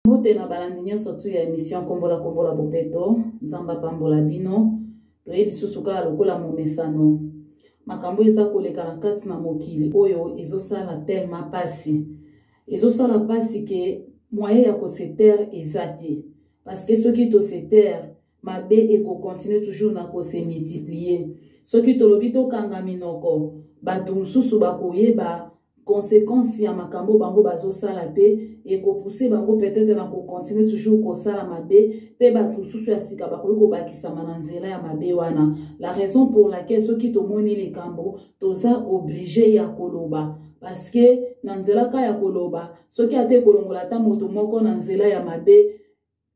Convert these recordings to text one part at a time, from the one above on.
Mbote na balandi nyonso tu ya émission kombola kombola bopeto nzamba pambola bino toyeli susuka lokola momesano makambo eza koleka na kati na mokili oyo ezosala tellement pasi ezosala pasi ke moyen ya kosetere eza te parce que soki tosetere mabe eko continue toujours na kose multiplier soki tolobi tokanga minoko bato mosusu bakoyeba conséquence ya makambo bango bazosala te et ko pousser bango peut-être na ko continuer toujours ko sala mabe pe ba tususu ya sika ba ko bakisa mananzela ya mabe wana la raison pour laquelle ceux qui tomoni les kambo toza obligé ya koloba parce que nanzela ka ya koloba ceux qui ate kolongola ta moto moko nanzela ya mabe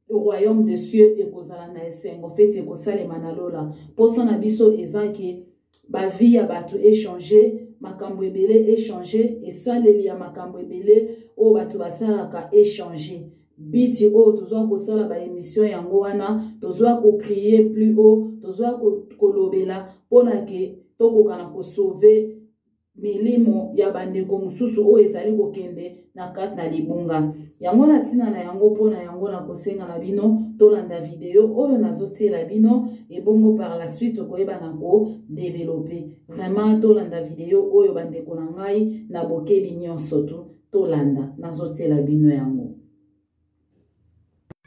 le royaume des cieux et kozala na esengo fait e ko salema na lola poso na biso ezaki ba vie ya batu échanger makambo ebele échanger et saleli ya makambo ebele o batu basalaka échanger biti o tozwa ko sala ba émission yango wana tozwa ko crier plus haut tozwa ko kolobela pona ke tokokana ko sauver milimo ya bandeko mususu o ezali kokende na kati na libunga yango na tina na yango pona yango na kosenga na bino tolanda video oyo nazotiela bino et bongo par la suite koyeba na ko développer vraiment tolanda video oyo bandeko na ngai na bokebi nyonso tu tolanda nazotiela bino yango.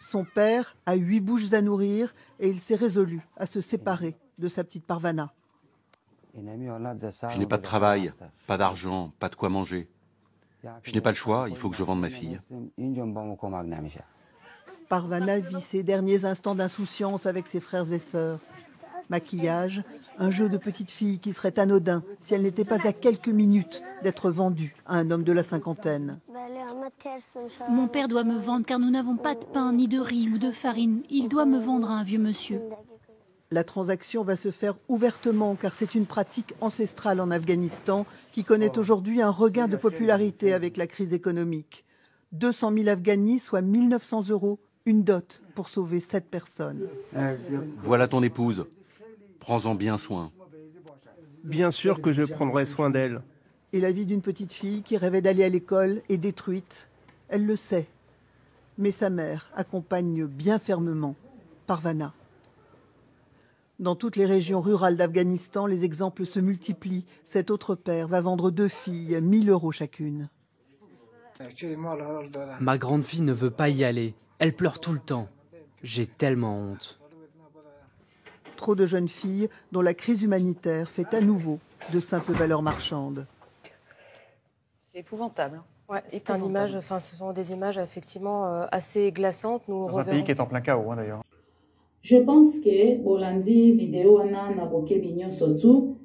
Son père a 8 bouches à nourrir et il s'est résolu à se séparer de sa petite Parvana. Je n'ai pas de travail, pas d'argent, pas de quoi manger. Je n'ai pas le choix, il faut que je vende ma fille. Parvana vit ses derniers instants d'insouciance avec ses frères et sœurs. Maquillage, un jeu de petite fille qui serait anodin si elle n'était pas à quelques minutes d'être vendue à un homme de la cinquantaine. Mon père doit me vendre car nous n'avons pas de pain, ni de riz ou de farine. Il doit me vendre à un vieux monsieur. La transaction va se faire ouvertement car c'est une pratique ancestrale en Afghanistan qui connaît aujourd'hui un regain de popularité avec la crise économique. 200 000 Afghanis, soit 1 900 €, une dot pour sauver 7 personnes. Voilà ton épouse. Prends-en bien soin. Bien sûr que je prendrai soin d'elle. Et la vie d'une petite fille qui rêvait d'aller à l'école est détruite. Elle le sait. Mais sa mère accompagne bien fermement Parvana. Dans toutes les régions rurales d'Afghanistan, les exemples se multiplient. Cet autre père va vendre 2 filles, 1 000 € chacune. Ma grande fille ne veut pas y aller. Elle pleure tout le temps. J'ai tellement honte. Trop de jeunes filles dont la crise humanitaire fait à nouveau de simples valeurs marchandes. C'est épouvantable. Ouais, c'est une image, enfin, ce sont des images effectivement assez glaçantes. Nous Dans un pays qui est en plein chaos, d'ailleurs. Je pense que bolandi vidéo wana na bokebi nyonso tu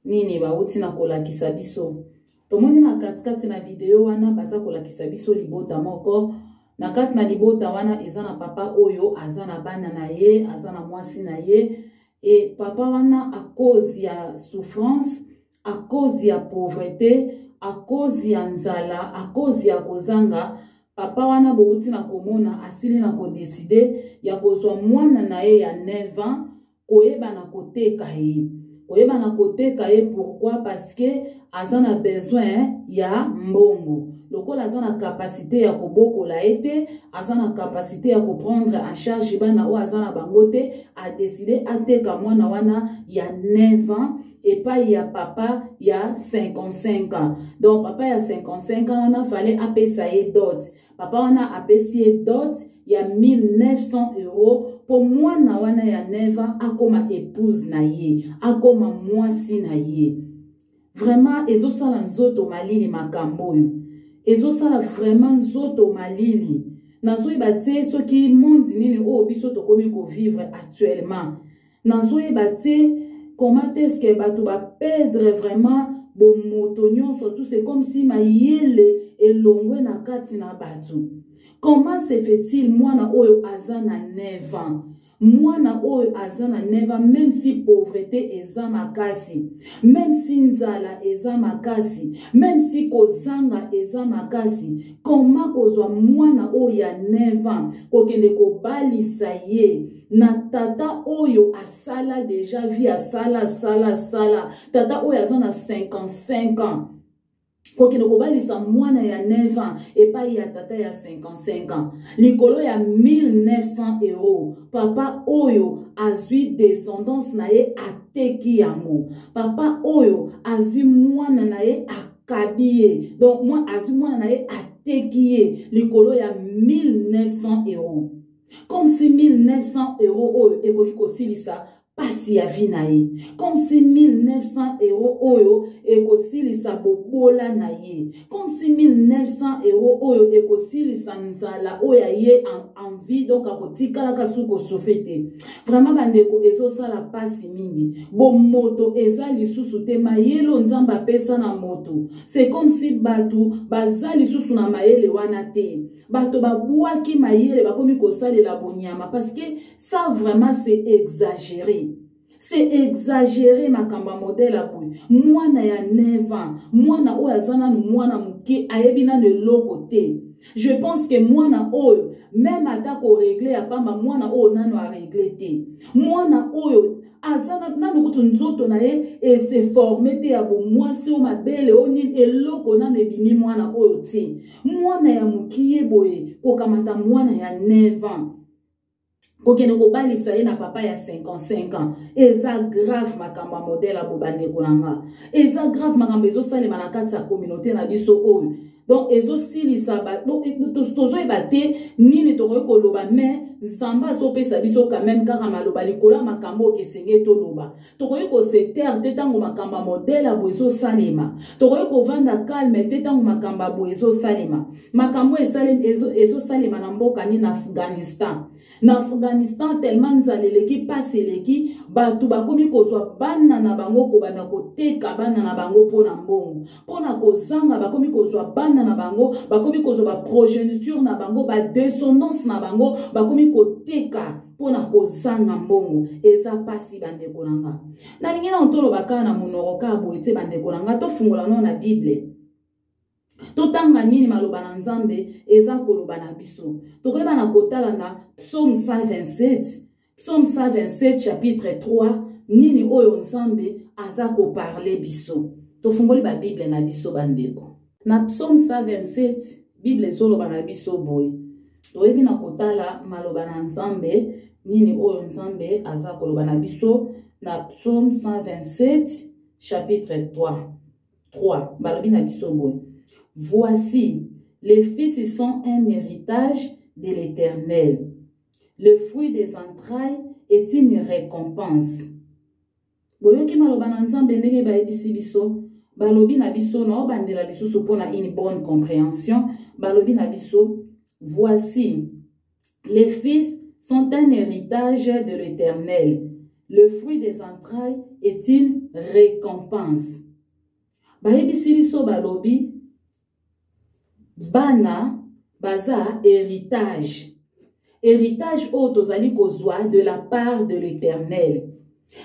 nini bauti na kolakisa biso tomoni na katikati na vidéo wana baza kolakisa biso libota moko na kati na libota wana eza na papa oyo aza na bana na ye aza na mwasi na ye et papa wana a cause ya souffrance a cause ya pauvreté a cause ya nzala a cause ya kozanga papa wana bouti na komona asili na ko décider ya kozwa mwana na ye ya 9 ans koyeba na koteka ye koyeba na koteka ye pourquoi parce que azana besoin ya mbongo lokola azana capacité ya kobokola ete azana capacité ya prendre en charge bana o azana bangote a décider ateka mwana wana ya 9 ans et pas il y a papa il y a 55 ans donc papa il y a 55 ans on a fallait apesa ye dot papa on a apesi dot il y a 1 900 € pour moi na wana ya 9 ans akoma épouse na ye akoma mwasi na ye vraiment ezosala nzoto malili makambo yo ezosala vraiment nzoto malili nazoyeba te soki monde nini oyo biso tokomi kovivre actuellement nazoyeba te comment est-ce que bato ba perdre vraiment bomoto nyonso tout c'est comme si mayele elongwe na kati na bato. Comment se fait-il mwana oyo azana 9 ans mwana oyo azana 9 ans même si pauvreté eza makasi même si nzala eza makasi même si kozanga eza makasi comment kozwa mwana oyo ya 9 ans kokende kobalisa ye na tata oyo asala déjà vie asala sala tata oyo azana 55 ans kokende kobalisa mwana ya 9 ans epai ya tata ya 55 ans likolo ya 1900 €. Papa oyo azwi descendance na ye ateki yango. Papa oyo azwi mwana na ye akabi ye. Donc moi azwi mwana na ye ateki ye likolo ya 1900 €. Comme si 1900 € oyo ekoki kosilisa pasi ya vie na ye. Comme si 1900 € oyo ekosilisa bobola na ye. Comme si 1900 € oyo ekosilisa nzala oyo ye en vie donc akotikala kasuko sofete. Vraiment bandeko ezosala pasi mingi. Bo moto eza lisusu te mayelo nzamba pesa na moto. C'est comme si batu baza lisusu na mayele wana te. Bato babwaki mayele bakomi kosalela bonyama parce que ça vraiment c'est exagéré. C'est exagéré makamba modèle apoy. Mwana ya 9 ans, mwana oyo azana mwana muke ayebina ne lokote. Je pense que mwana oyo même atako régler ya pamba mwana oyo nano a régler te. Mwana oyo azana nano kutu nzoto na ye et se former te ya bo mwasi o mabele oni eloko nano ebimi mwana oyo te. Mwana ya mukiye boye kokamata mwana ya 9 ans. Kokene kobalisa ye na papa ya 55 ans. Eza grave makamba modèle a bobande konanga. Eza grave makamba ezosalema na kati ya communauté na biso oyo. Donc ezosilisa ba donc tozo ebate nini tokoki koloba mais nzamba azopesa biso quand même kaka maloba likolo makambo okesenge toloba. Tokoki ko se taire te tango makamba modèle a bozo salema. Tokoki ko vanda calme te tango makamba bozo salema. Makambo ezosalema na mboka ni na Afghanistan. Na Afghanistan tellement nzaleleki paseleki batu bakomi kozwa bana na bango kobanda koteka bana na bango pona mbongo. Pona kozanga bakomi kozwa bana na bango, bakomi kozwa ba progéniture na bango, ba descendance na bango, bakomi koteka pona kozanga mbongo. Eza pasi bandeko nanga. Na lingena ontolo baka na monoko ka boite bandeko nanga to fungola no na Bible. Totanga nini maloba na nzambe eza koloba na biso. Tokoyeba na kotala na Psaume 127. Psaume 127 chapitre 3 nini oyo nzambe aza ko parler biso. Tofungoli ba Bible na biso bandeko. Na Psaume 127 Bible soloba na biso boy. Toyebi na kotala maloba na nzambe nini oyo nzambe aza koloba na biso na Psaume 127 chapitre 3 balobi na biso boy. Voici, les fils sont un héritage de l'Éternel. Le fruit des entrailles est une récompense. Boyoki maloba na nzambe ndenge bayebisi biso, balobi na biso na obandela lisusu pona une bonne compréhension, balobi na biso, voici, les fils sont un héritage de l'Éternel. Le fruit des entrailles est une récompense. Bayebisi biso balobi bana baza héritage. Héritage otozali kozwa de la part de l'Éternel.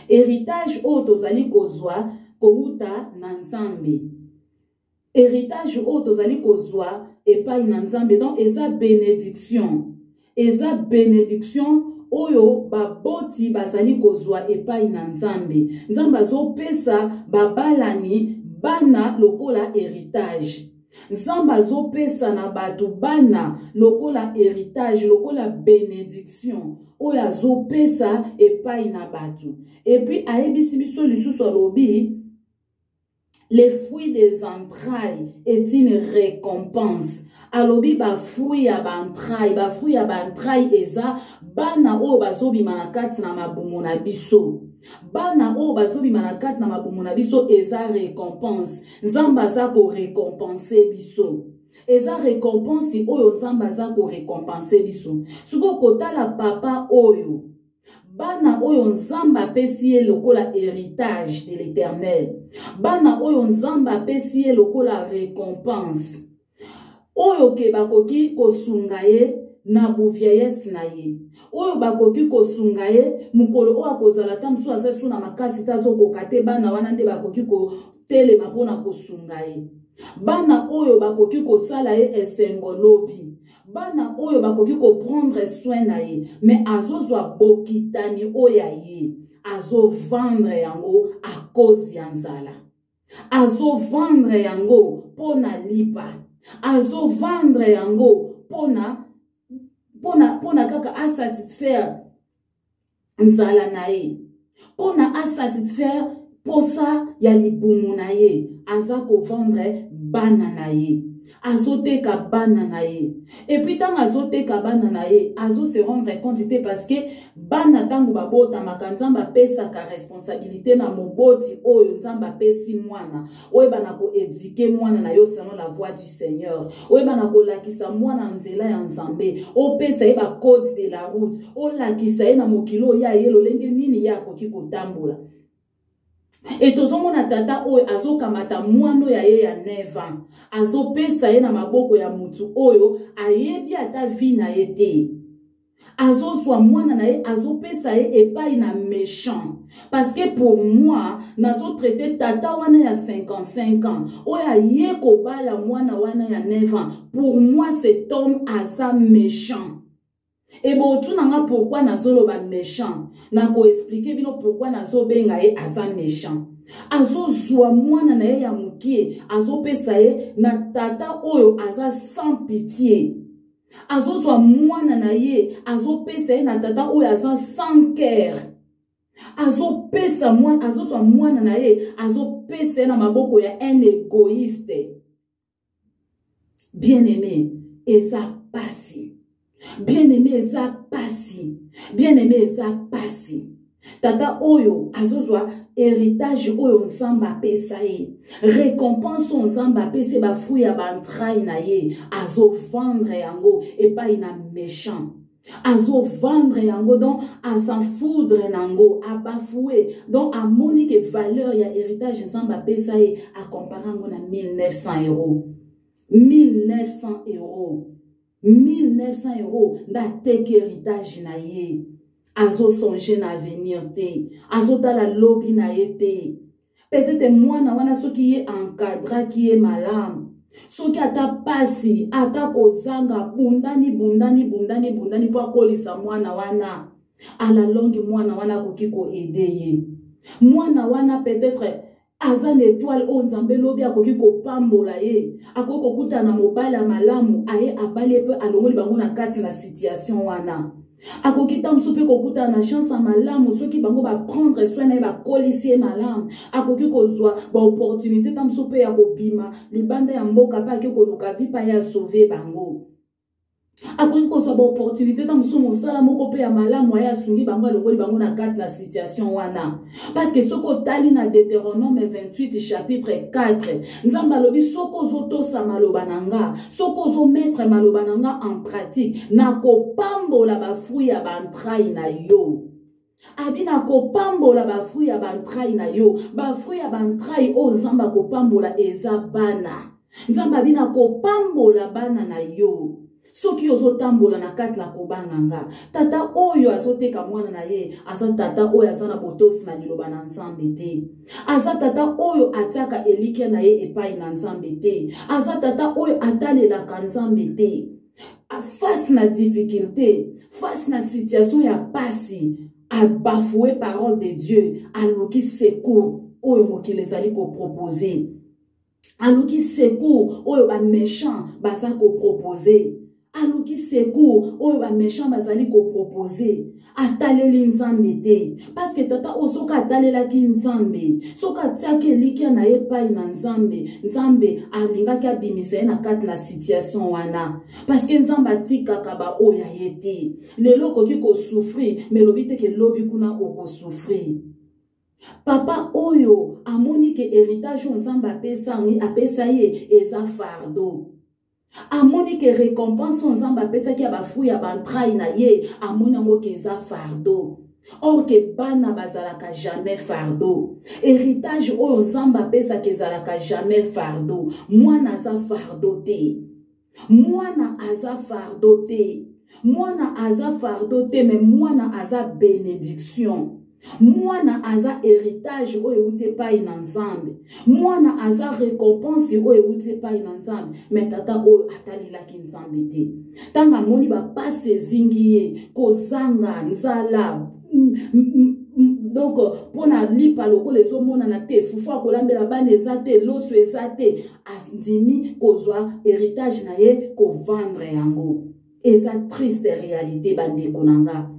Héritage otozali kozwa kouta na nzambe. Héritage otozali kozwa epai na nzambe. Donc eza bénédiction. Eza bénédiction oyo baboti bazali kozwa epai na nzambe. Nzambe azopesa babalani bana lokola héritage. Nzamba zopesa na batu bana lokola héritage, lokola bénédiction. Oya zopesa epai na batu. Et puis aebisi biso lisusu alobi, les fruits des entrailles est une récompense. Alobi ba fruit ya ba entrailles eza bana oyo bazobima na kati na mabumu na biso. Bana oyo bazobima na kati na mabumu na biso eza récompense. Nzamba za ko récompenser biso. Eza récompense oyo nzamba za ko récompenser biso. Suko kotala papa oyo. Bana oyo nzamba pesi ye lokola héritage de l'Éternel. Bana oyo nzamba pesi ye lokola récompense. Oyo ke bakoki kosunga ye na vieillesse na ye. Oyo bakoki kosunga ye mukolo oyo akozala ta msu azesu na makasi tazo kokate bana wana nde bakoki ko telema pona kosunga ye. Bana oyo bakoki kosala ye esengo lobi. Bana oyo bakoki ko prendre soin na ye. Mais azozwa bokitani oya ye. Azo vendre yango a cause ya nzala. Azo vendre yango pona lipa azo vendre yango pona kaka asatisfaire nzala na ye pona asatisfaire posa ya libumu na ye aza kovendre bana na ye azoteka bana na ye epuis ntango azoteka bana na ye azo se rendre compte te parce que bana ntango babotamaka nzambe apesaka responsabilité na moboti oyo nzambe apesi mwana oyebana koedike mwana na yo selon la voix du Seigneur oyebana kolakisa mwana nzela ya nzambe opesa ye bacode de la route olakisa ye na mokilo ya ye lolenge nini ye akoki kotambola. Et tozomona tata oyo azokamata mwano ya ye ya 9 ans azopesa ye na maboko ya mutu oyo ayebi ata vi na ye te azoswa mwana na ye azopesa ye epai na méchant parce que pour moi nazo traiter tata wana ya 55 ans oyo aye kobala mwana wana ya 9 ans pour moi cet homme aza méchant. Et bon, tout n'a pas pourquoi nazolo ba méchant. Na ko expliquer bino pourquoi nazo benga ye aza méchant. Azo zwa mwana na ye ya mukie, azo pesa ye na tata oyo aza sans pitié. Azo zwa mwana na ye, azo pesa ye na tata oyo aza sans cœur. Azo pesa mwana, azo zwa mwana na ye, azo pesa ye na maboko ya un égoïste. Bien-aimé, eza pasi. Bien-aimé eza pasi. Bien-aimé eza pasi. Tata oyo azozwa héritage oyo nzamba pesa ye. Récompense nzamba pesa ba fruit ya ba entrailles na ye. Azo vendre yango epai na méchant. Azo vendre yango donc à s'en foudre nango à bafouer donc à monique valeur ya héritage nzamba pesa ye à comparer ngo na 1900 €. 1900 €. 1900 € ndateke héritage na ye azo songer na avenir te azo tala lobi na ye te peut-être mwana wana soki ye encadra ki ye malamu soki ata pasi ata kozanga bundani po akolisa mwana wana à la longue mwana wana koki ko aider ye mwana wana peut-être azan étoile o nzambe lobi akoki kopambola ye akoki kokuta na mobala malamu aye abali pe alongoli bango na kati na situation wana akoki tamso pe kokuta na chance malamu soki bango ba prendre soin na ye bakolisi ye malamu akoki kozwa ba opportunité tamso pe ya kobima libanda ya mboka pe akoki koluka vi pa ya sauver bango akoki kozwa ba opportunité tamso mosala moko pe ya malamu ya sungi bango alongoli bango na kati na situation wana parce que soko tali na Deutéronome 28 chapitre 4 nzamba lobi soko zotosa maloba nanga soko zo mettre maloba nanga en pratique na kopambola ba fruit ya ba entrailles na yo abina kopambola ba fruit ya ba entrailles na yo ba fruit ya ba entrailles o nzamba kopambola eza bana nzamba bina kopambola bana na yo soki ozotambola na kati na kobanganga tata oyo azoteka mwana na ye aza tata oyo aza na botosi na liloba na nzambe te aza tata oyo ataka elikia na ye epai na nzambe te aza tata oyo atalelaka nzambe te face na difficulté face na situation ya pasi abafoué parole de Dieu aluki secours oyo mokili ezali kopropose aluki secours oyo ba méchant baza kopropose aluki secours oyo ba méchant bazali ko proposer ataleli nzambe te parce que tata osoka atalelaki nzambe soka tiaki elikia na ye pai na nzambe alingaki abimisa ye na kati na situation wana parce que nzambe atikaka ba oyo ye te lelo okoki kosouffrir mais lobi te ke lobi kuna okosouffrir papa oyo amoni ke héritage nzambe apesa ye eza fardeau amoni ke récompense nzambe apesaki ya bafruit ya bantraille na ye amoni yango ke eza fardeau or ke bana bazalaka jamais fardeau héritage oyo nzambe apesaki ezalaka jamais fardeau mwana aza fardeau te mwana aza fardeau te mwana aza fardeau te mais mwana aza bénédiction mwana aza héritage oyo euti epai na nzambe mwana aza récompense oyo euti epai na nzambe me tata oyo atalelaki nzambe te ntango amoni bapasi ezingi ye kozanga nzala donc pour na lipa loko les homona na te fufu akolambela bana eza te loso eza te andimi kozwa héritage na ye kovendre yango. Eza triste réalité bandeko nanga.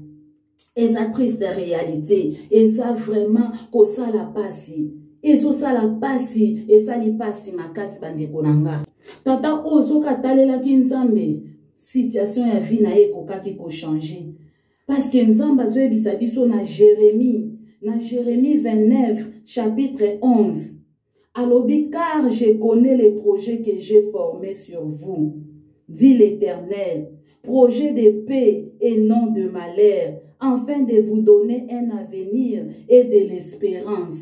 Eza triste réalité. Eza vraiment kosala pasi. Ezosala pasi esali pasi makasi bandeko nanga. Tata ozo katalelaki nzambe situation ya vie na ye kokaki ko changer. Parce que nzambe azoyebisa biso na Jérémie 29 chapitre 11. Alobi car je connais les projets que j'ai formés sur vous, dit l'Éternel, projet de paix et non de malheur, afin de vous donner un avenir et de l'espérance.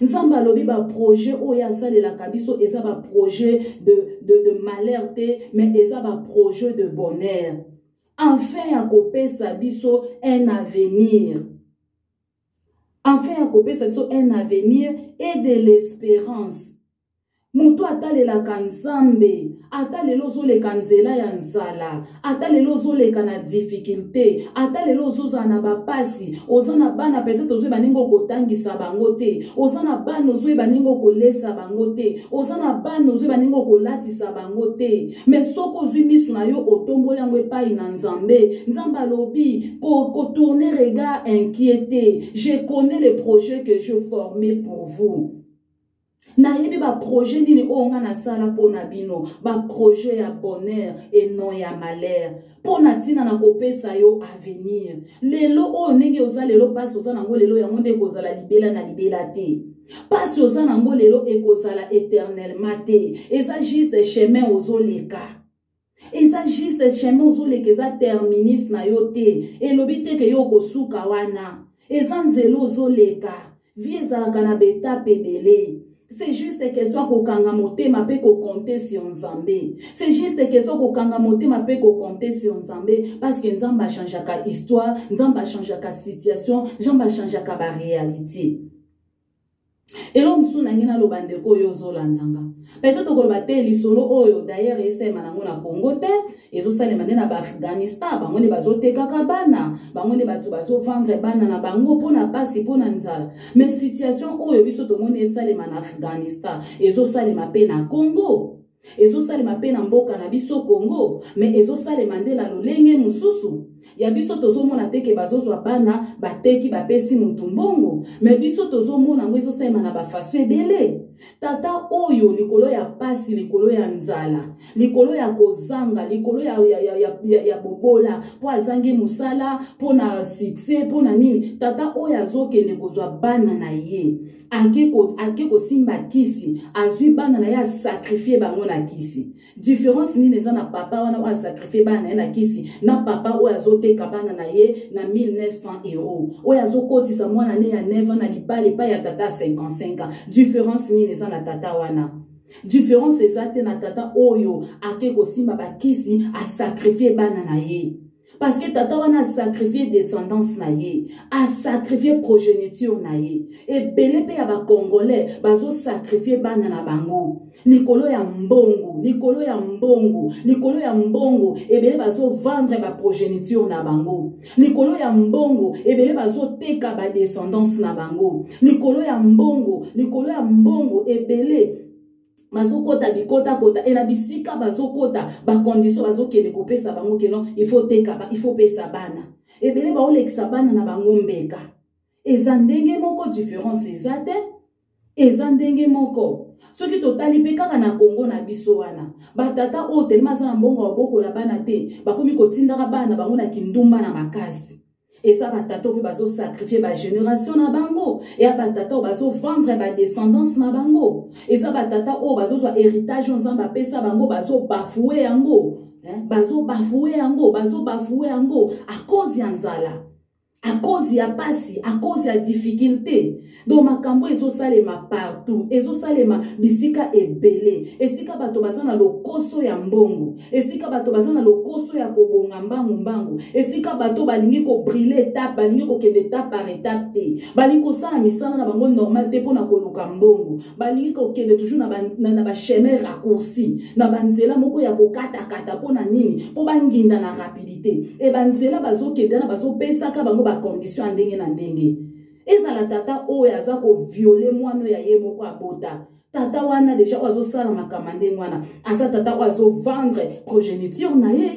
Nzamba lobi ba projet oya salelaka biso eza ba projet de malheur te, mais eza ba projet de bonheur. Enfin ya kopesa biso un avenir. Enfin ya kopesa biso un avenir et de l'espérance. Mutu atalelaka nzambe, atalelo zoleka nzela ya nzala, atalelo zoleka na difficulté, atalelo zoza na bapasi, ozana bana peut-être ozwe baningo kotangisa bango te, ozana bana ozwe baningo kolesa bango te, ozana bana ozwe baningo kolatisa bango te, mais soko ozwi misu na yo otomboli yango epai na nzambe, nzambe alobi ko tourner regard inquiété, je connais les projets que je formais pour vous. Na yebi ba projet nini onga na sala pona bino, ba projet ya bonheur et non ya malheur. Pona tina na kopesa yo avenir. Lelo o nenge oza lelo pasi oza nango lelo ya monde kozala libela na libela te. Pasi oza nango lelo ekozala éternellement te. Eza juste chemin ozoleka. Eza juste chemin ozoleka eza terminus na yo te. Elobi te ke yo kosuka wana. Eza nzelo ozoleka. Vie ezalaka na betape ebele. C'est juste question ko kanga motema pe ko compter sur Nzambe. C'est juste question ko kanga motema pe ko compter sur Nzambe parce que Nzambe a changé ka histoire, Nzambe a changé ka situation, Nzambe a changé ka ba réalité. Et l'homme sous nangina lo bandeko yo zolandanga. Peut-être ko ba te lisolo oyo d'ailleurs ese manango na Congo te, ezo sale manena ba Afghanistan, bango ne bazoteka ka bana, bango ne batu bazo vendre bana na bango pona pasi pona nzala. Mais situation oyo biso to moni esale man Afghanistan, ezo sale mape na Congo. Ezo sale mape na mboka na biso Congo, mais ezo sale mandela lolenge mususu. Ya biso tozo mona teke bazozwa bana bateki bapesi mutu mbongo, mais biso tozo mona ngo ezo sale mana ba faso ebele. Tata oyo likolo ya pasi, likolo ya nzala, likolo ya kozanga, likolo ya bobola, po azangi musala, po na succès, po na nini. Tata oyo azokende kozwa bana na ye. Ake ko simba kisi, azwi bana na ye sacrifier bango na kisi. Différence nini eza na papa wana wa sacrifier bana na kisi, na papa oyo azoteka bana na ye na 1900 €. Oyo azokotisa mwana ne ya 9 ans na libale pa ya tata 55 ans. Différence nini eza na tata wana. Différence ezate na tata oyo ake ko simba bakisi a sacrifier bana na ye. Parce que tata wana a sacrifié descendance na ye, a sacrifié progéniture na ye. Et belé pe ya ba Congolais, bazo sacrifié bana na bango. Likolo ya mbongo, likolo ya mbongo, likolo ya mbongo, et belé bazo vendre ba progéniture na bango. Likolo ya mbongo, et belé bazo teka ba descendance na bango. Likolo ya mbongo, et belé bazokota bikota kota et na bisika bazokota ba condition bazokende kopesa bango ke non il faut pesa bana et belé ba olekisa bana na bango mbeka eza ndenge moko différence ezate eza ndenge moko soki totali pe kaka na Congo na biso wana batata o tellement za mbongo abokola bana te bakomi kotindaka bana bango na kindumba na makasi. Et ça, batato pe bazo sacrifier ba génération na bango. Et batato bazo vendre ba descendance na bango. Et ça, batata o bazo so héritage nzamba pesa bango bazo bafouer yango. Bazo bafouer yango à cause ya nzala. À cause ya pasi, à cause ya difficulté. Donc makambo ezo salema partout, ezo salema bisika ebele. Esika bato bazana lokoso ya mbongo, esika bato bazana lokoso ya kobonga mbangu. Esika bato balingi ko briller étape, balingi ko kende étape par étape te. Balingi ko sala misala na bango normal te pona koluka mbongo. Balingi ko kende toujours na ba chemin raccourci, na banzela moko ya kokata pona nini, po banginda na rapidité. Et banzela bazo kende na bazo pesa ka bango bacondition ya ndenge na ndenge. Ezala tata oyo aza koviole mwana ya ye moko abota. Tata wana deja oyo azosala makambo ndenge wana. Aza tata oyo azovendre progéniture na ye.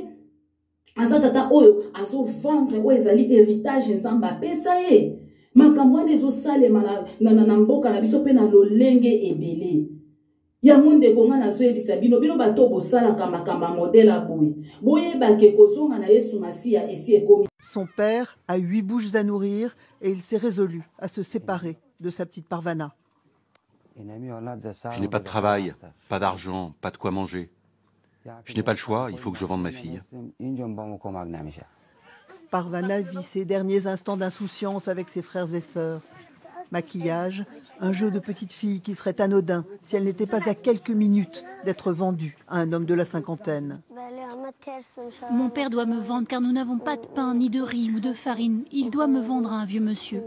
Aza tata oyo azovendre oyo ezali héritage nzambe apesa ye. Makambo wana ezosalema na mboka na biso pe na lolenge ebele. Yango ndeko nga nazoyebisa bino bino bato bosalaka makambo modèle aboye. Boyebake kozonga na Yesu Masiya esi ekomi. Son père a 8 bouches à nourrir et il s'est résolu à se séparer de sa petite Parvana. Je n'ai pas de travail, pas d'argent, pas de quoi manger. Je n'ai pas le choix, il faut que je vende ma fille. Parvana vit ses derniers instants d'insouciance avec ses frères et sœurs. Maquillage, un jeu de petite fille qui serait anodin si elle n'était pas à quelques minutes d'être vendue à un homme de la cinquantaine. Mon père doit me vendre car nous n'avons pas de pain, ni de riz ou de farine. Il doit me vendre à un vieux monsieur.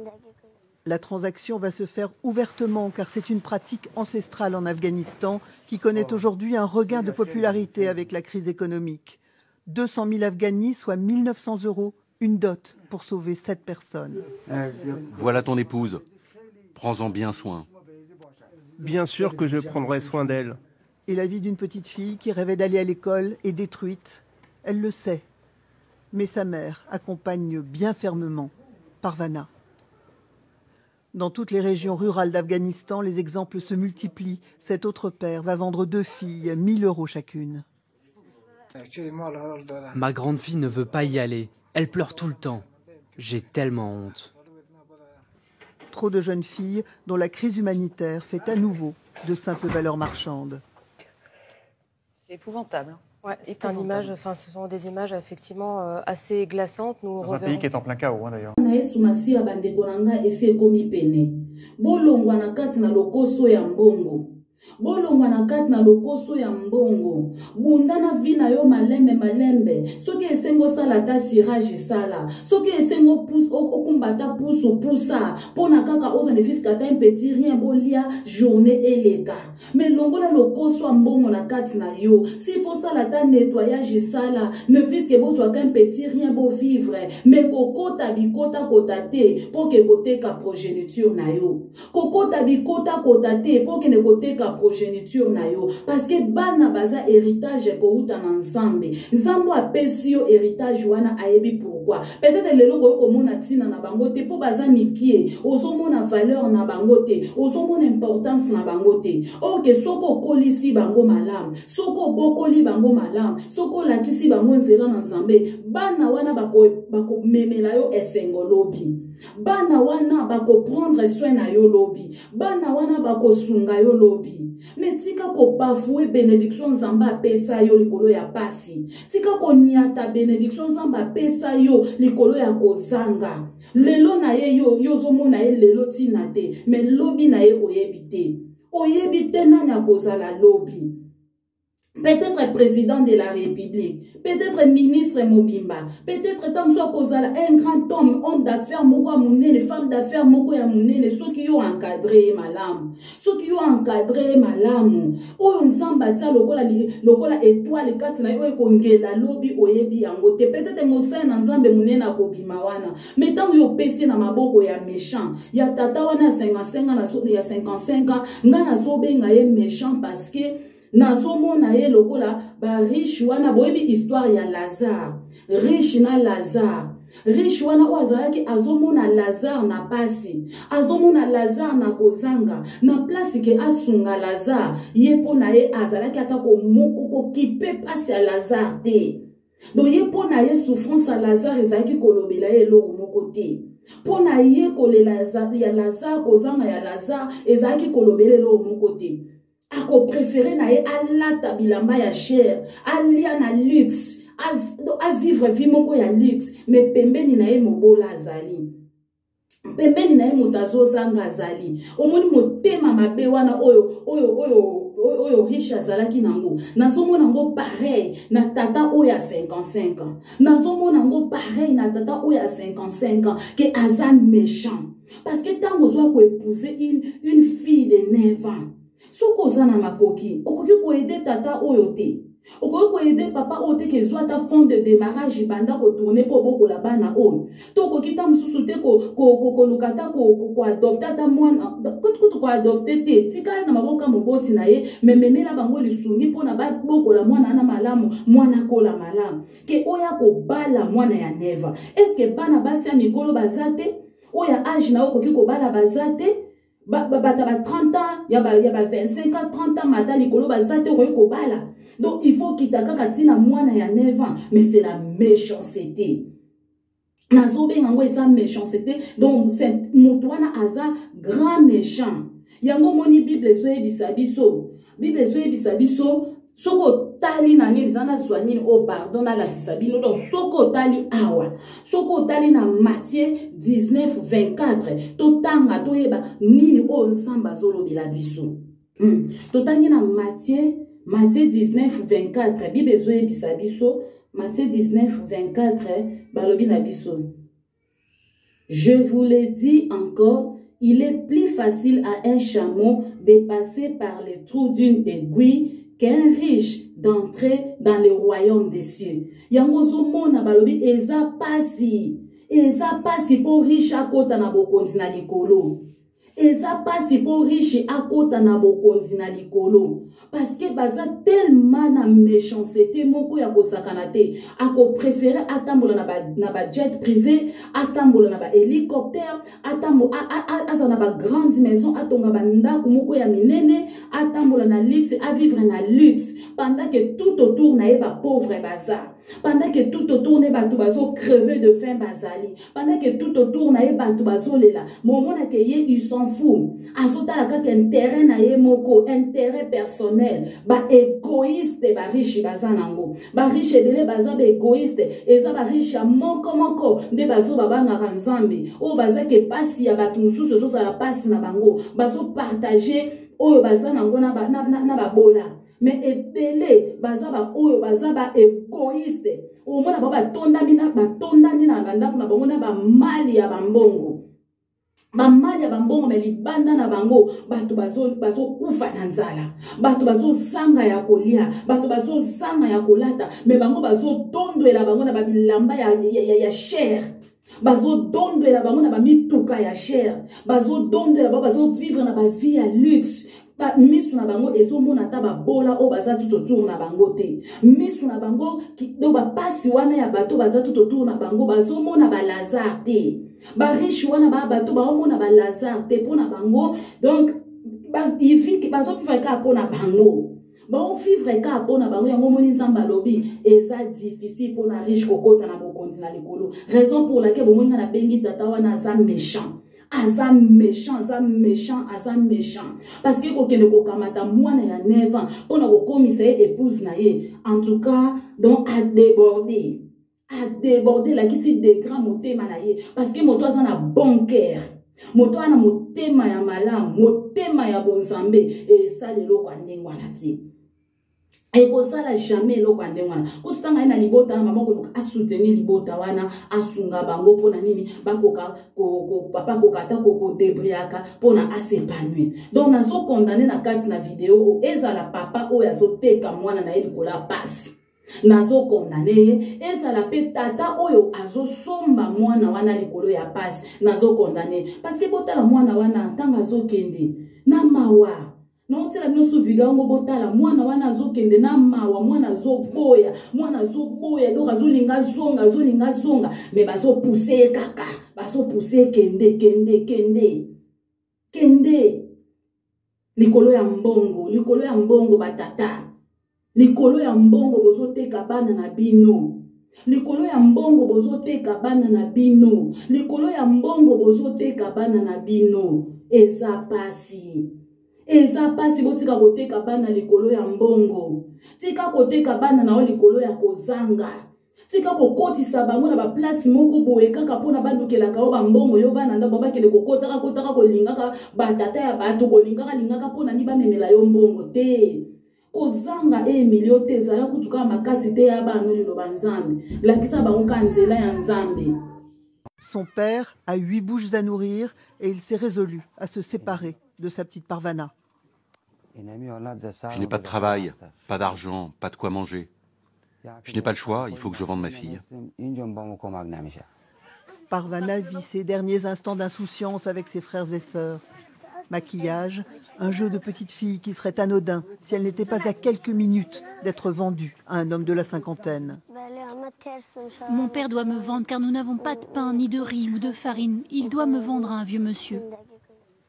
La transaction va se faire ouvertement car c'est une pratique ancestrale en Afghanistan qui connaît aujourd'hui un regain de popularité avec la crise économique. 200 000 Afghanis, soit 1 900 €, une dot pour sauver 7 personnes. Voilà ton épouse. Prends-en bien soin. Bien sûr que je prendrai soin d'elle. Et la vie d'une petite fille qui rêvait d'aller à l'école est détruite. Elle le sait. Mais sa mère accompagne bien fermement Parvana. Dans toutes les régions rurales d'Afghanistan, les exemples se multiplient. Cet autre père va vendre 2 filles, 1 000 € chacune. Ma grande fille ne veut pas y aller. Elle pleure tout le temps. J'ai tellement honte. Trop de jeunes filles dont la crise humanitaire fait à nouveau de simples valeurs marchandes. C'est épouvantable. Ouais, c'est une image, enfin, ce sont des images effectivement assez glaçantes. Nous Dans un pays qui est en plein chaos, d'ailleurs. Bolongwa na kati na lokoso ya mbongo. Bolongwa na kati na lokoso ya mbongo. Bunda na vi na yo malembe malembe. Soki esengo sala ta sirage sala. Soki esengo pousse okumbata pousse poussa. Pona kaka ozo ne fiska ta un petit rien bolia journée eleka. Mais longola lokoso ya mbongo na kati na yo. Si faut sala ta nettoyage sala, ne fiske bozo ka un petit rien bo vivre. Mais kokota bikota kotate pour que kote ka progéniture na yo. Kokota bikota kotate pour que ne kote ka progéniture na yo parce que bana baza héritage ko uta na nzambe nzambo apesi yo héritage wana ayebi pourquoi peut-être lelo ko komona tina na bango te po baza mikie ozomona valeur na bango te ozomona importance na bango te oke soko kolisi bango malamu soko bokoli bango malamu soko lakisi bango nzela na nzambe bana wana bako memela yo esengo lobi bana wana bako prendre soin na yo lobi bana wana bako sunga yo lobi. Mais tika ko bafoué bénédiction zamba pesa yo likolo ya pasi. Tika ko niata bénédiction zamba pesa yo likolo ya kozanga. Lelo na ye yo zomo na ye lelo tina te. Mais lobi na ye oyebite. Oyebite nani akozala lobi. Peut-être président de la République, peut-être ministre Mobimba, peut-être tam soit kozala un grand homme d'affaires moko amunene, femme d'affaires moko ya munene, ceux qui ont encadré malamu, ceux qui ont encadré malamu. Oyo nzamba tia lokola étoile kati na yo ekongela lobi oyebi yango te. Peut-être mosai na nzambe munene akobima wana, mais tant yo pesi na maboko ya méchant, ya tata wana 55 na so ya 55 ans, nga na so benga ye méchant parce que nazomona ye lokola ba riche wana boyebi histoire ya Lazare riche na Lazare riche wana wazalaki azomona Lazare na pasi azomona Lazare na kozanga na place ke asunga Lazare ye pona ye azalaki atako moko ko kipe pasi ya Lazare te do ye pona ye souffrance à Lazare ezalaki kolobela ye loko moko te pona ye kolela ya Lazare kozanga ya Lazare ezalaki kolobela loko moko te. Ako préféré na ye alata bilamba ya cher, alia na luxe, a vivre vie moko ya luxe, mais pembeni na ye mobola azali. Pembeni na ye mutazo zanga azali. Omoni motema mabe wana oyo riche azalaki nango. Nazomona ngo pareil na tata oya 55 ans. Nazomona ngo pareil na tata oya 55 ans que aza méchant. Parce que tant ozo ko épouser une fille de 9 ans. Soko zana makoki, okoki ko aider tata oyote. Oko aider papa ote ke zwa ta fond de démarrage banda ko tourner po boko la bana on. To ko kita msusu te ko lukata ko adopter ta mwana ko adopter te tika na maboka moboti na ye mememela bango lisungi po na ba boko la mwana na malamu mwana ko la malamu ke oya ko bala mwana ya neva. Est-ce que bana basi ya mikolo bazate oya age na oko ki ko bala bazate bata ba 30 ans ya ba 25 ans 30 ans mata likolo bazate ko bala. Donc il faut qu'il t'akaka tina mwana ya 9 ans, mais c'est la méchanceté. Nazobe ngangwe sa méchanceté. Donc c'est mutwana aza grand méchant. Yango moni Bible soye bisabiso. Bible soye bisabiso. Soko tali na nini zana soignine oh pardon na la bisabino. Donc soko tali awa. Soko tali na Matthieu 19:24. Totanga toyeba nini o nsamba zolo bilabiso. Totangi na Matthieu 19:24, Bible zoe bisabiso, Matthieu 19:24, balobi na biso. Je vous le dis encore, il est plus facile à un chameau de passer par les trous d'une aiguille qu'un riche d'entrer dans le royaume des cieux. Yango zo mona balobi eza pasi pour riche akota na bokonzi na likolo. Eza pasi pour riche akota na bokonzi na likolo. Parce que baza tellement na méchanceté moko ya kosakana te. Ako préféré atambola na ba jet privé, atambola na ba hélicoptère, aza na ba grande maison, atonga ba ndako moko ya minene, atambola na luxe, à vivre na luxe. Pendant que tout autour na ba pauvre baza. Pendant que tout autour na ba bazo crever de faim bazali. Pendant que tout autour na ba bazo lela. Moment na ke ye ils s'en fout. Azota la kaka intérêt na ye moko, intérêt personnel. Ba égoïste ba riche bazanango. Ba riche dele baza ba égoïste. Eza ba riche moko de bazo babanga nzambe. O baza ke pasi ya batu mususu so la pasi na bango. Bazo partager o bazanango na ba bola. Mais epele baza ba oyo baza ba égoïste. O mona ba tondani na nganda na bango na ba mali ya bambongo. Ba mali ya bambongo me libanda na bango batu bazo kufa na nzala. Batu bazo zanga ya kolia, batu bazo zanga ya kolata, me bango bazo tondwela bango na ba bilamba ya cher. Bazo dondwela bango na ba mituka ya cher. Bazo dondwela bazo vivre na ba vie ya luxe. Misu na bango ezomona ta ba bola o baza tout autour na bango te. Misu na bango do ba pasi wana ya bato baza tout autour na bango bazomona ba Lazare te. Ba riche wana ba bato ba omona ba Lazare te pona bango. Donc il vit bazo vivre ka pona bango. Ba on vivre ka pona bango yango moni nzamba lobi eza difficile pona riche kokota na bokonzi na likolo. Raison pour laquelle bo mona na bengi tata wana za méchant. Aza méchant. Parce que kokene kokamata mwana ya 9 ans pona kokomisa ye épouse na ye. En tout cas, donc a déborder la kisi de grand motema na ye. Parce que moto aza na bon cœur. Moto ana motema ya malamu, motema ya bonzambe et ça le loko andengwana ti. Et pour ça la jamais loko andengwana. Ko tutanga ina libota na mama ko asoutenir libota wana asunga bango pona nini bakoka ko papa ko kata ko debriaka pona asepanui. Donc nazo condamner na kati na vidéo eza la papa o yazo teka mwana na ye likola passe. Nazo condamné ezala pe tata oyo azo somba mwana wana likolo ya passe. Nazo condamné parce que botala mwana wana tanga zo kende na mawa. Non tela binoso video ngo botala mwana wana zo kende na mawa mwana zo boya donc azo linga zonga mais bazo pousser kaka bazo pousser kende likolo ya mbongo batata. Likolo ya mbongo bozoteka bana na bino. Likolo ya mbongo bozoteka bana na bino. Likolo ya mbongo bozoteka bana na bino. Eza pasi botika koteka bana likolo ya mbongo. Tika koteka bana na likolo ya kozanga. Tika kokotisa bango na ba place moko boye kaka pona badukela ka ba mbongo yo vana nda baba kele kokotaka kolingaka batata ya bato kolingaka pona ni ba memela yo mbongo te. Kozanga Emilio tezala kutuka makasi te ya bano lilo banzambe lakisa bango kanzela ya nzambe. Son père a 8 bouches à nourrir et il s'est résolu à se séparer de sa petite Parvana. Je n'ai pas de travail, pas d'argent, pas de quoi manger. Je n'ai pas le choix, il faut que je vende ma fille. Parvana vit ses derniers instants d'insouciance avec ses frères et sœurs. Maquillage, un jeu de petite fille qui serait anodin si elle n'était pas à quelques minutes d'être vendue à un homme de la cinquantaine. Mon père doit me vendre car nous n'avons pas de pain, ni de riz ou de farine. Il doit me vendre à un vieux monsieur.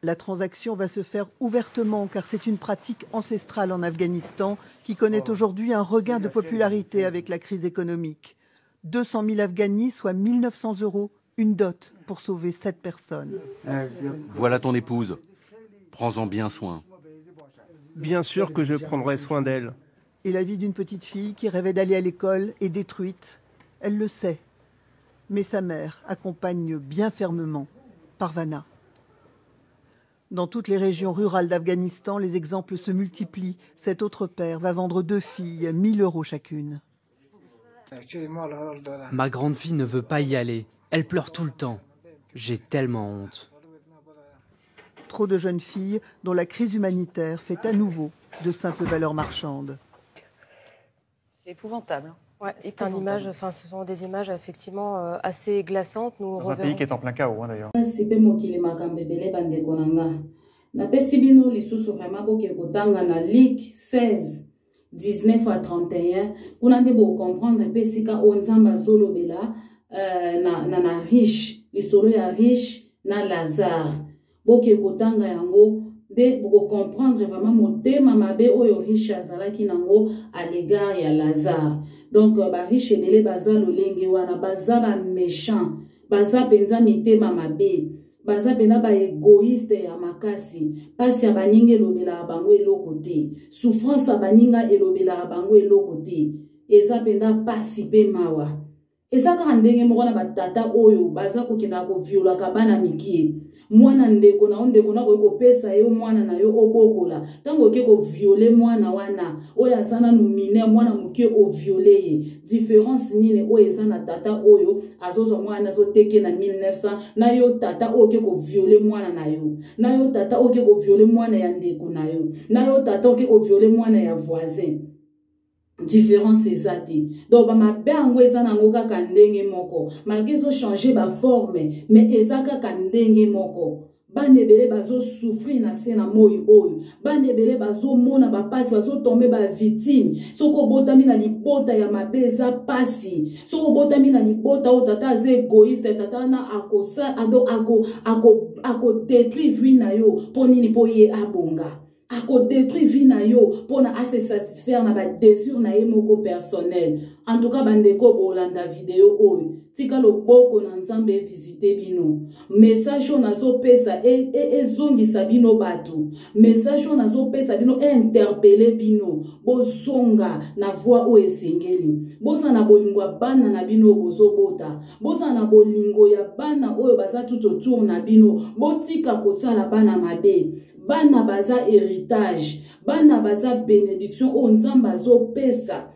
La transaction va se faire ouvertement car c'est une pratique ancestrale en Afghanistan qui connaît aujourd'hui un regain de popularité avec la crise économique. 200 000 Afghanis, soit 1 900 €, une dot pour sauver 7 personnes. Voilà ton épouse. Prends-en bien soin. Bien sûr que je prendrai soin d'elle. Et la vie d'une petite fille qui rêvait d'aller à l'école est détruite. Elle le sait. Mais sa mère accompagne bien fermement Parvana. Dans toutes les régions rurales d'Afghanistan, les exemples se multiplient. Cet autre père va vendre 2 filles, 1 000 € chacune. Ma grande fille ne veut pas y aller. Elle pleure tout le temps. J'ai tellement honte. Trop de jeunes filles dont la crise humanitaire fait à nouveau de simples valeurs marchandes. C'est épouvantable. Ouais, c'est un image, enfin, ce sont des images effectivement assez glaçantes. Nous Dans un pays qui est en plein chaos, d'ailleurs. sipe mokili makambo ebele bandeko na nga napesi bino lisusu vraiment boke kotanga na Luc 16 19 à 31 kuna nde bocomprendre mpe esika oyo nzambe azolobela na riche lisolo ya riche na Lazare boke kotanga yango nde bocomprendre vraiment motema mabe oyo riche azalaki nango à l'égard ya Lazare. Donc bariche ebele baza lolenge wana baza baméchant baza penza mitema mabe baza pena ba égoïste ya makasi pasi ya baninga elobela bango eloko te souffrance ya baninga elobela bango eloko te eza pena pasi pe mawa eza kaka ndenge moko na batata oyo baza kokenda koviolaka bana mikie mwana ndeko na ndeko na kopesa yo mwana na yo obokola tango oke koviole mwana wana oyo aza nanu mine mwana mokie oviole ye différence nini oyo eza na tata oyo azozwa mwana azoteke na 1900 na yo tata oyo oke koviole mwana na yo na yo tata oyo oke koviole mwana ya ndeko na yo na yo tata oke koviole mwana ya voisin. Différence ezati donc ba mabe yango eza nango kaka ndenge moko malgré zo changer ba forme mais eza kaka ndenge moko bana ebele bazo souffrir na se na moi oyo bana ebele bazo mona ba pasi bazo tomber ba victime soko botami na libota ya mabe eza pasi soko botami na libota o tata aza égoïste tata na akosa ako détruire vie na yo ponini po ye abonga ako détruire vie na yo pona a se satisfaire na ba désir na ye moko personnel. En tout cas bandeko bolanda vidéo oyo tika loboko na nzambe visiter bino message on azo pesa ezongisa bino bato message on azo pesa bino interpeller bino bozonga na voix o esengeli boza na bolingo ya bana na bino bozobota boza na bolingo ya bana oyo baza tout autour na bino botika kosala bana mabe bana baza héritage bana baza bénédiction o nzambe azopesa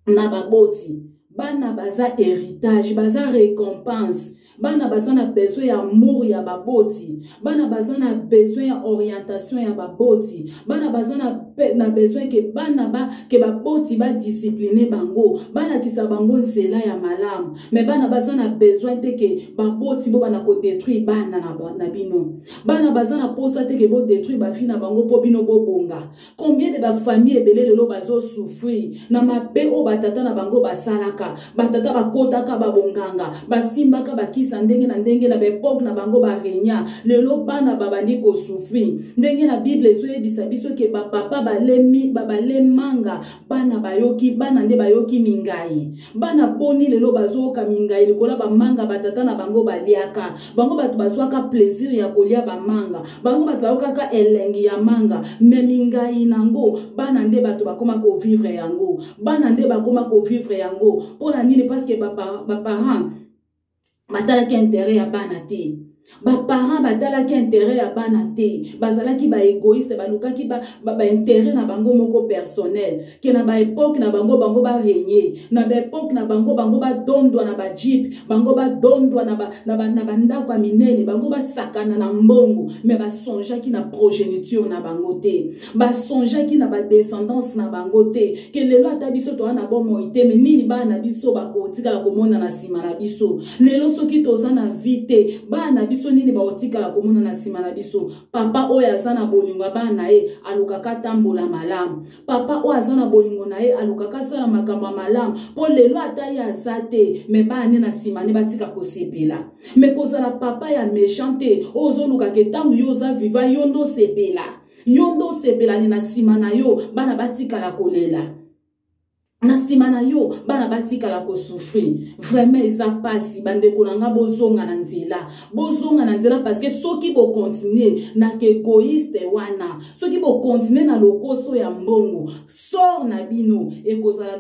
na baboti bana baza héritage baza récompense bana baza na besoin ya amour ya baboti bana baza na besoin ya orientation ya baboti bana baza na besoin ke bana ke baboti ba discipliner bango bana kisa bango nzela ya malamu mais bana baza na besoin te ke baboti bo bana ko détruire bana na bino bana baza na posa te ke bo détruire ba fi na bango po bino bo bonga combien de ba famille ebele lelo bazo souffrir na mabe o batata na bango basalaka batata bakotaka babonganga basimbaka bakisa ndenge na bepoke na bango barenya lelo bana babandi ko souffrir ndenge na Bible so yebisa biso ke papa balemanga bana bayoki bana nde bayoki mingai bana boni lelo bazoka mingai likola bamanga batata na bango baliaka bango bato bazwaka plaisir ya kolia bamanga bango bato bayokaka elengi ya manga me mingai nango bana nde bato bakoma ko vivre yango bana nde bakoma ko vivre yango pona nini parce que ba parents batalaki intérêt ya bana te Ba parents batalaki intérêt ya bana te, bazalaki ba égoïste, balukaki ba intérêt na bango moko personnel, ke na ba époque na bango ba régner, na ba époque na bango ba dondwa na ba jeep, bango ba dondwa na ba ndako ya minene, bango ba sakana na mbongo, mais ba sonjaki na progéniture na bango te, ba sonjaki na ba descendance na bango te, ke lelo ata biso to na bomoi te, mais nini bana biso ba kotika la komona na sima na biso, lelo soki toza na vite, bana biso nini ba otika la komona na sima na biso. Papa oyo azana bolingo bana e alukaka tambola malamu, papa oyo azana bolingo na e alukaka sala makamba malamu, po lelo ata ya azate me bana na sima ne batika kosepela, me kozala papa ya méchante ozo lukaka tangu yo za viva yondo sepela ni na sima na yo bana batika la kolela, na sima na yo bana batika la ko souffrir. Vraiment eza pasi bandeko nanga bozonga na nzela parce que soki bo continuer na ke égoïste wana, soki bo continuer na lokoso ya mbongo, sort na bino ekozala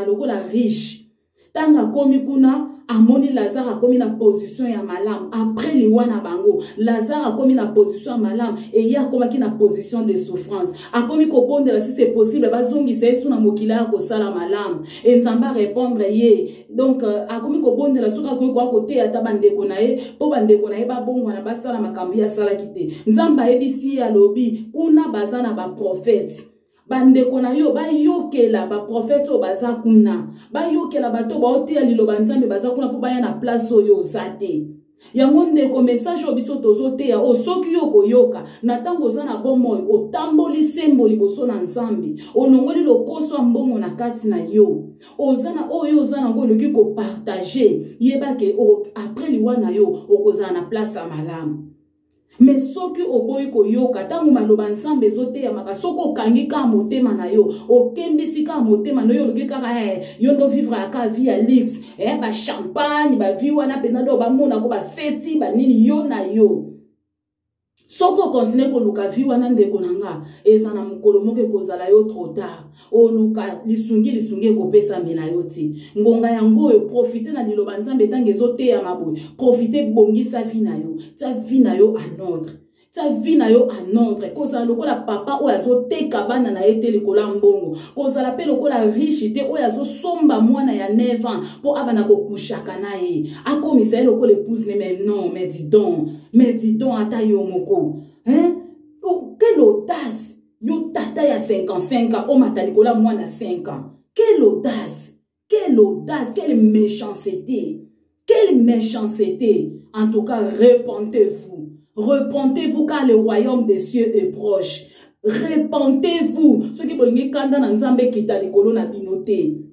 lokola riche. Tanga komi kuna amoni Lazare akomi na position ya malamu, après liwana bango Lazare akomi na position ya malamu et ya komaki na position de souffrance, akomi kobondela si c'est possible bazongi sesu na mokila ya kosala malamu et nzamba répondre ye. Donc akomi kobondela soka ko kwa côté ata bandeko na ye po bandeko na ye babongwa na basala makambo ya sala kite, nzamba ebisi ya lobi kuna bazana ba prophète bandeko na yo bayokela ba prophète o baza kuna, bayokela bato baoteya liloba nzambe baza kuna po baya na place oyo zate. Yango ndeko message obiso tozoteya o soki yo koyoka na tango za na bomoi otamboli sembo liboso na nzambe, onongoli lokoso mbongo na kati na yo, ozana oyo ozana ngo loki ko partager yebake après liwana yo okozana na place ya malamu. Mais soki oboyi koyoka tangu maloba nsambe zote ya maka soko kangi ka motema na yo okembisi ka motema na yo loki kaka yo ndo vivre aka vie ya luxe ba champagne ba vie wana penado ba mona ko ba feti ba nini yo na yo. Soko continue ko luka vie wana ndeko nanga eza na mukolo moke kozala yo trop tard, o luka lisungi ko pesa mena yo ti ngonga yango yo profiter na liloba nzambe tange zote ya maboy, profiter bongisa vie na yo, ta vie na yo à notre, ta vie na yo à notre, kozala lokola papa oyo azoteka bana na ete likola mbongo, kozala pe lokola riche te oyo azosomba mwana ya 9 ans po abana kokushaka na ye akomisa ye lokola épouse ne. Mais non, mais dis donc ata yo moko oh, quelle audace yo tata ya 55 ans o mata likola mwana 5 ans, quelle audace, quelle méchanceté, en tout cas repentez-vous car le royaume des cieux est proche. Repentez-vous ceux qui bolingi kanda na nzambe kita likolo na binote.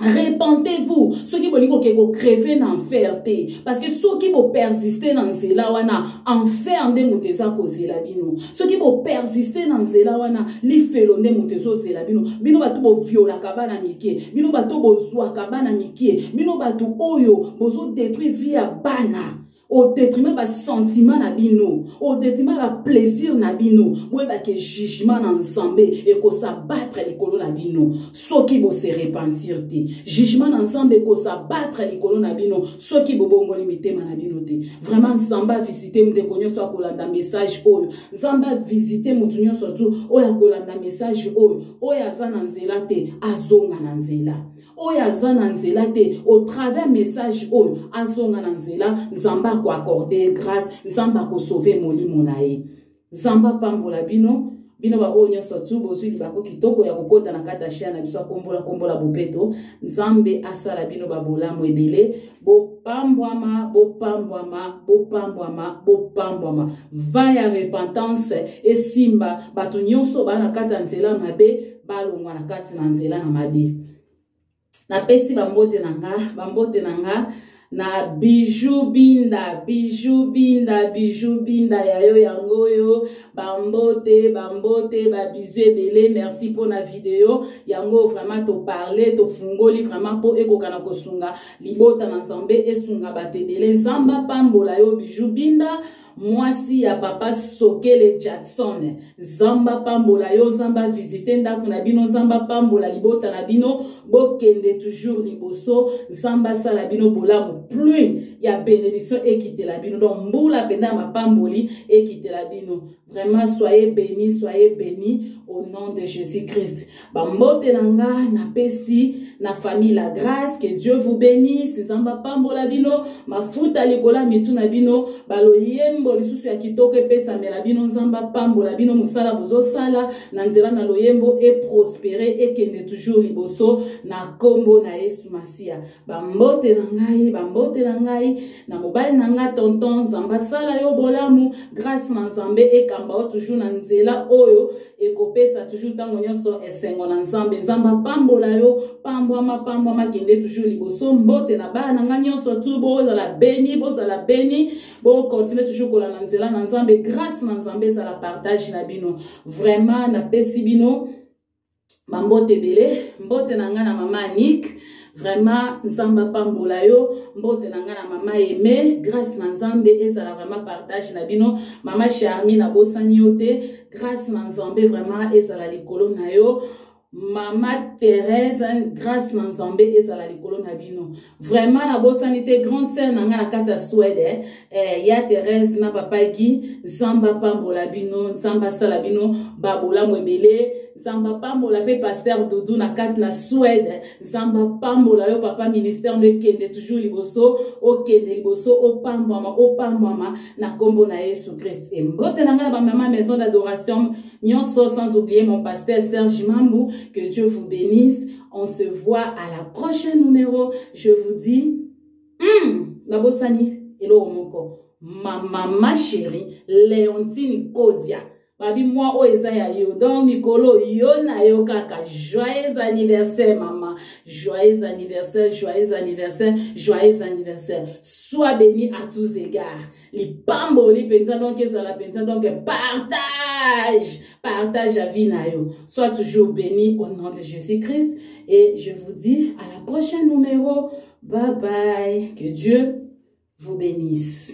Repentez-vous ceux qui bolingo keko crever na enfer te, parce que ceux qui bo persister dans nzela wana enfer nde muteza kozela bino, ceux qui bo persister dans nzela wana li felo nde mutezo zela bino batu bo viola kabana mike, bino batu bo zwa kabana mike, bino batu oyo bozo détruire via bana au détriment ba sentiment na bino, au détriment ba plaisir na bino, ouais ba ke jugement ensemble et ko s'abattre likolo na bino, soki bo se repentir te, jugement ensemble et ko s'abattre likolo na bino, soki bo bongo mitema na bino te. Vraiment nzamba visiter mde konyo so kolanda message oyo, nzamba visiter mutunyo surtout oya kolanda message oyo azana nzela te azonga na nzela, oyo azana nzela te au travers message oyo azonga na nzela, nzamba ko accorder grâce, nzamba ko sauver molimo na ye, nzamba pambola bino ba onyo sotu bozwi libako kitoko ya kokota na kata shia na biso kombola bopeto, nzambe asala bino ba bolamu ebele, bopambwama va ya repentance esimba bato nyonso bana kata nzela mabe balongwa na kati na nzela na mabe. Na pesi bambote nanga na bijou binda ya yo yangoyo bambote babizu ebele. Merci pour la vidéo yango, vraiment to parler to fungoli vraiment po ekokana kosunga libota na nzambe esunga batebele. Nzamba pambola yo bijou binda mwasi ya papa Sokele Jackson, zamba pambola yo, zamba visite ndako na bino, zamba pambola libota na bino, bokende toujours liboso, zamba sala bino bolamu pluie ya bénédiction et quitter la bino donc mbula penda ma pamboli et quitter la bino vraiment soyez bénis au nom de Jésus-Christ bambote nanga na pesi na famille la grâce que Dieu vous bénisse nzamba pambola bino mafuta likola mitu na bino baloyembo lisusu ya kitoko pesa mela bino nzamba pambola bino musala bozo sala na nzela na loyembo et prospérer et kende toujours liboso na kombo na Yesu Masia bambote na ngai na mobali na nga tonton nzamba sala yo bolamu grâce na nzambe ekamba toujours na nzela oyo ekopesa toujours tango nyonso esengo na nzambe nzamba pambola yo pambwama kende toujours liboso mbote na bana na nga nyonso tu bozala beni bo continue toujours kola na nzela na nzambe grâce na nzambe za la partage na bino vraiment na pesi bino mambote bele mbote na nga na mama Nick vraiment nzamba pambola yo mbote na nga na mama Aimé grâce na nzambe ezala vraiment partage na bino mama Charmi na bosani yo te grâce na nzambe vraiment ezala likolo na yo Mama Thérèse, grâce na nzambe ezala likolo na bino. Vraiment na bosani te grande sœur na nga na kata Suède. Ya Thérèse na papa Guy, nzamba pambola bino, nzamba sala bino, babola mwebele, nzamba pambola pe pasteur Doudou na kata na Suède. Nzamba pambola yo papa ministère ne kende toujours liboso, o kende liboso, o pambwama na kombo na Yesu Christ. Et mbote na nga na mama maison d'adoration, nyonso sans oublier mon pasteur Serge Mambou. Que Dieu vous bénisse. On se voit à la prochaine numéro. Je vous dis, Nabosani, hello moko, ma maman chérie, Léontine Kodia. Babi moi o ezaya yo donc mikolo yo na yo kaka joyeux anniversaire maman, joyeux anniversaire, joyeux anniversaire, joyeux anniversaire. Sois béni à tous égards. Li pamboli penza donc ezala penza donc partage la vie na yo. Sois toujours béni au nom de Jésus-Christ et je vous dis à la prochaine numéro. Bye bye. Que Dieu vous bénisse.